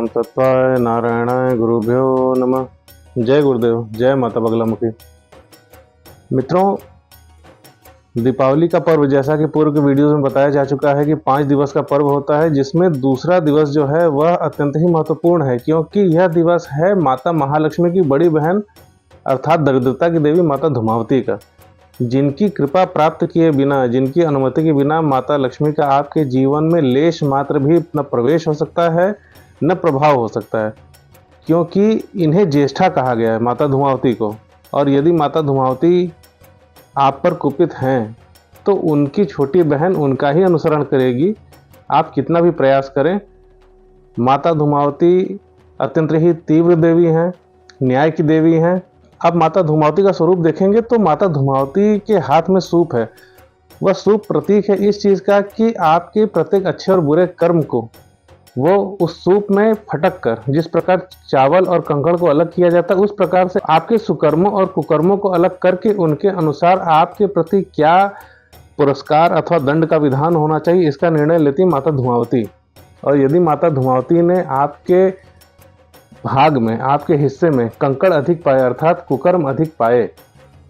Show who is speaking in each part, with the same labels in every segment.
Speaker 1: ओम तत्वाय नारायणाय गुरुभ्यो नमः। जय गुरुदेव, जय माता बगलामुखी। मित्रों, दीपावली का पर्व जैसा कि पूर्व के वीडियोस में बताया जा चुका है कि 5 दिवस का पर्व होता है, जिसमें दूसरा दिवस जो है वह अत्यंत ही महत्वपूर्ण है, क्योंकि यह दिवस है माता महालक्ष्मी की बड़ी बहन अर्थात दरिद्रता की देवी माता धूमावती का, जिनकी कृपा प्राप्त किए बिना, जिनकी अनुमति के बिना माता लक्ष्मी का आपके जीवन में लेश मात्र भी न प्रवेश हो सकता है न प्रभाव हो सकता है, क्योंकि इन्हें ज्येष्ठा कहा गया है माता धूमावती को। और यदि माता धूमावती आप पर कुपित हैं तो उनकी छोटी बहन उनका ही अनुसरण करेगी, आप कितना भी प्रयास करें। माता धूमावती अत्यंत ही तीव्र देवी हैं, न्याय की देवी हैं। अब माता धूमावती का स्वरूप देखेंगे तो माता धूमावती के हाथ में सूप है। वह सूप प्रतीक है इस चीज़ का कि आपके प्रत्येक अच्छे और बुरे कर्म को वो उस सूप में फटक कर, जिस प्रकार चावल और कंकड़ को अलग किया जाता है, उस प्रकार से आपके सुकर्मों और कुकर्मों को अलग करके उनके अनुसार आपके प्रति क्या पुरस्कार अथवा दंड का विधान होना चाहिए, इसका निर्णय लेती माता धूमावती। और यदि माता धूमावती ने आपके भाग में, आपके हिस्से में कंकड़ अधिक पाए अर्थात कुकर्म अधिक पाए,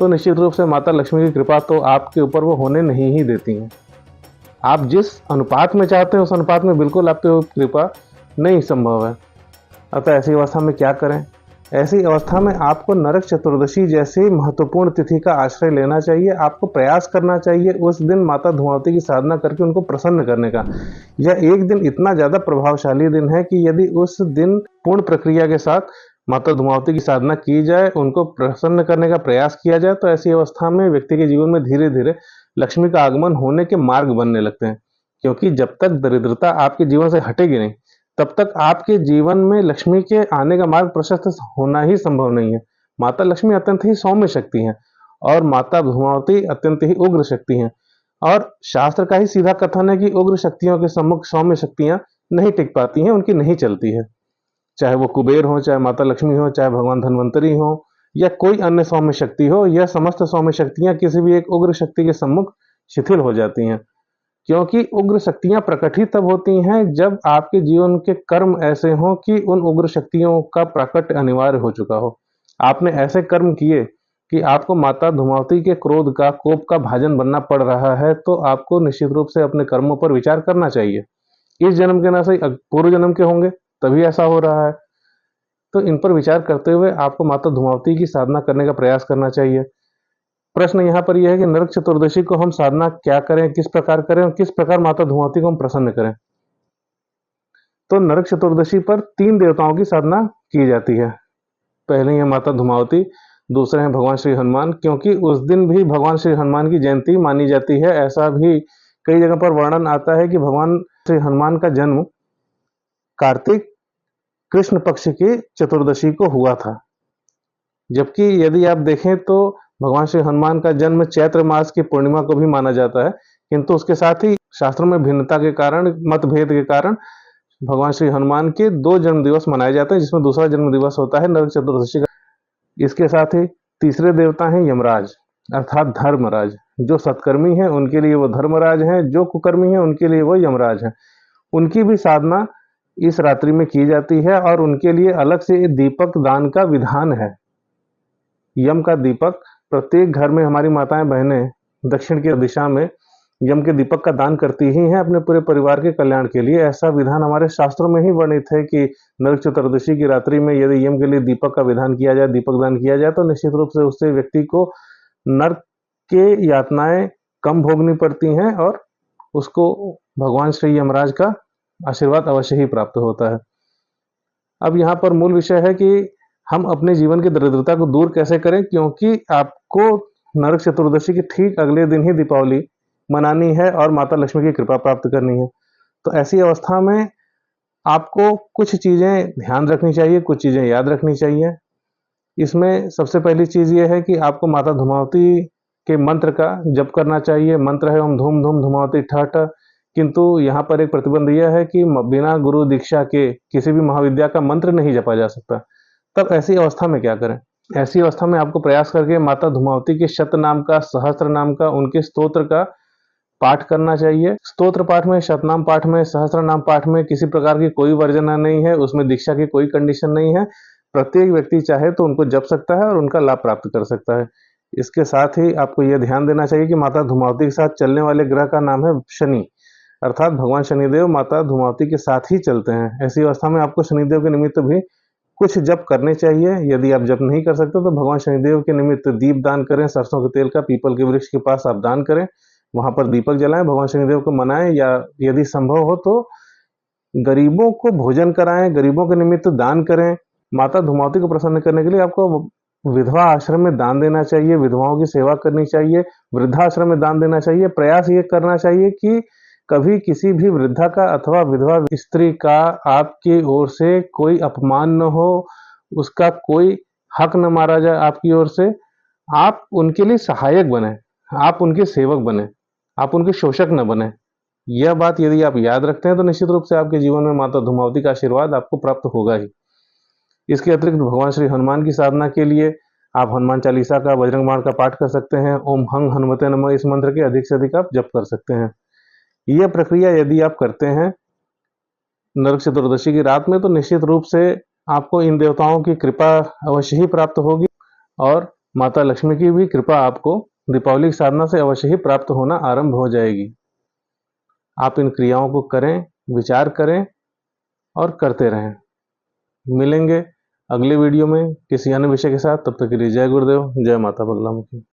Speaker 1: तो निश्चित रूप से माता लक्ष्मी की कृपा तो आपके ऊपर वो होने नहीं ही देती हैं। आप जिस अनुपात में चाहते हैं उस अनुपात में बिल्कुल आपकी कृपा नहीं संभव है। अतः ऐसी अवस्था में क्या करें? ऐसी अवस्था में आपको नरक चतुर्दशी जैसी महत्वपूर्ण तिथि का आश्रय लेना चाहिए। आपको प्रयास करना चाहिए उस दिन माता धूमावती की साधना करके उनको प्रसन्न करने का। यह एक दिन इतना ज़्यादा प्रभावशाली दिन है कि यदि उस दिन पूर्ण प्रक्रिया के साथ माता धूमावती की साधना की जाए, उनको प्रसन्न करने का प्रयास किया जाए, तो ऐसी अवस्था में व्यक्ति के जीवन में धीरे धीरे लक्ष्मी का आगमन होने के मार्ग बनने लगते हैं। क्योंकि जब तक दरिद्रता आपके जीवन से हटेगी नहीं, तब तक आपके जीवन में लक्ष्मी के आने का मार्ग प्रशस्त होना ही संभव नहीं है। माता लक्ष्मी अत्यंत ही सौम्य शक्ति हैं और माता धूमावती अत्यंत ही उग्र शक्ति हैं। और शास्त्र का ही सीधा कथन है कि उग्र शक्तियों के सम्मुख सौम्य शक्तियां नहीं टिक पाती हैं, उनकी नहीं चलती है। चाहे वो कुबेर हो, चाहे माता लक्ष्मी हो, चाहे भगवान धन्वंतरी हो या कोई अन्य सौम्य शक्ति हो, यह समस्त सौम्य शक्तियां किसी भी एक उग्र शक्ति के सम्मुख शिथिल हो जाती हैं। क्योंकि उग्र शक्तियां प्रकट ही तब होती हैं जब आपके जीवन के कर्म ऐसे हों कि उन उग्र शक्तियों का प्राकट्य अनिवार्य हो चुका हो। आपने ऐसे कर्म किए कि आपको माता धूमावती के क्रोध का, कोप का भाजन बनना पड़ रहा है, तो आपको निश्चित रूप से अपने कर्मों पर विचार करना चाहिए। इस जन्म के ना सही पूर्व जन्म के होंगे तभी ऐसा हो रहा है। तो इन पर विचार करते हुए आपको माता धूमावती की साधना करने का प्रयास करना चाहिए। प्रश्न यहाँ पर यह है कि नरक चतुर्दशी को हम साधना क्या करें, किस प्रकार करें और किस प्रकार माता धूमावती को हम प्रसन्न करें। तो नरक चतुर्दशी पर 3 देवताओं की साधना की जाती है। पहले है माता धूमावती, दूसरे हैं भगवान श्री हनुमान, क्योंकि उस दिन भी भगवान श्री हनुमान की जयंती मानी जाती है। ऐसा भी कई जगह पर वर्णन आता है कि भगवान श्री हनुमान का जन्म कार्तिक कृष्ण पक्ष की चतुर्दशी को हुआ था। जबकि यदि आप देखें तो भगवान श्री हनुमान का जन्म चैत्र मास की पूर्णिमा को भी माना जाता है, किंतु उसके साथ ही शास्त्रों में भिन्नता के कारण, मतभेद के कारण भगवान श्री हनुमान के 2 जन्म दिवस मनाए जाते हैं, जिसमें दूसरा जन्म दिवस होता है नरक चतुर्दशी का। इसके साथ ही तीसरे देवता हैं यमराज अर्थात धर्मराज। जो सत्कर्मी हैं उनके लिए वो धर्मराज हैं, जो कुकर्मी हैं उनके लिए वो यमराज हैं। उनकी भी साधना इस रात्रि में की जाती है और उनके लिए अलग से दीपक दान का विधान है। यम का दीपक प्रत्येक घर में हमारी माताएं बहनें दक्षिण की दिशा में यम के दीपक का दान करती ही हैं अपने पूरे परिवार के कल्याण के लिए। ऐसा विधान हमारे शास्त्रों में ही वर्णित है कि नरक चतुर्दशी की रात्रि में यदि यम के लिए दीपक का विधान किया जाए, दीपक दान किया जाए, तो निश्चित रूप से उससे व्यक्ति को नरक के यातनाएं कम भोगनी पड़ती हैं और उसको भगवान श्री यमराज का आशीर्वाद अवश्य ही प्राप्त होता है। अब यहाँ पर मूल विषय है कि हम अपने जीवन की दरिद्रता को दूर कैसे करें, क्योंकि आपको नरक चतुर्दशी के ठीक अगले दिन ही दीपावली मनानी है और माता लक्ष्मी की कृपा प्राप्त करनी है। तो ऐसी अवस्था में आपको कुछ चीज़ें ध्यान रखनी चाहिए, कुछ चीज़ें याद रखनी चाहिए। इसमें सबसे पहली चीज़ ये है कि आपको माता धूमावती के मंत्र का जप करना चाहिए। मंत्र है ओम धूम धूम धूमावती ठठ। किंतु यहाँ पर एक प्रतिबंध यह है कि बिना गुरु दीक्षा के किसी भी महाविद्या का मंत्र नहीं जपा जा सकता। तब ऐसी अवस्था में क्या करें? ऐसी अवस्था में आपको प्रयास करके माता धूमावती के शत नाम का, सहस्त्र नाम का, उनके स्तोत्र का पाठ करना चाहिए। स्तोत्र पाठ में, शतनाम पाठ में, सहस्त्रनाम पाठ में किसी प्रकार की कोई वर्जना नहीं है, उसमें दीक्षा की कोई कंडीशन नहीं है। प्रत्येक व्यक्ति चाहे तो उनको जप सकता है और उनका लाभ प्राप्त कर सकता है। इसके साथ ही आपको यह ध्यान देना चाहिए कि माता धूमावती के साथ चलने वाले ग्रह का नाम है शनि, अर्थात भगवान शनिदेव माता धूमावती के साथ ही चलते हैं। ऐसी अवस्था में आपको शनिदेव के निमित्त भी कुछ जप करने चाहिए। यदि आप जप नहीं कर सकते तो भगवान शनिदेव के निमित्त दीप दान करें, सरसों के तेल का पीपल के वृक्ष के पास आप दान करें, वहां पर दीपक जलाएं, भगवान शनिदेव को मनाएं, या यदि संभव हो तो गरीबों को भोजन कराएं, गरीबों के निमित्त दान करें। माता धूमावती को प्रसन्न करने के लिए आपको विधवा आश्रम में दान देना चाहिए, विधवाओं की सेवा करनी चाहिए, वृद्धाश्रम में दान देना चाहिए। प्रयास ये करना चाहिए कि कभी किसी भी वृद्धा का अथवा विधवा स्त्री का आपकी ओर से कोई अपमान न हो, उसका कोई हक न मारा जाए आपकी ओर से। आप उनके लिए सहायक बने, आप उनके सेवक बने, आप उनके शोषक न बने। यह बात यदि आप याद रखते हैं तो निश्चित रूप से आपके जीवन में माता धूमावती का आशीर्वाद आपको प्राप्त होगा ही। इसके अतिरिक्त भगवान श्री हनुमान की साधना के लिए आप हनुमान चालीसा का, बजरंग बाण का पाठ कर सकते हैं। ओम हंग हनुमते नमः इस मंत्र के अधिक से अधिक आप जप कर सकते हैं। यह प्रक्रिया यदि आप करते हैं नरक चतुर्दशी की रात में तो निश्चित रूप से आपको इन देवताओं की कृपा अवश्य ही प्राप्त होगी, और माता लक्ष्मी की भी कृपा आपको दीपावली की साधना से अवश्य ही प्राप्त होना आरंभ हो जाएगी। आप इन क्रियाओं को करें, विचार करें और करते रहें। मिलेंगे अगले वीडियो में किसी अन्य विषय के साथ। तब तक के लिए जय गुरुदेव, जय माता बगलामुखी।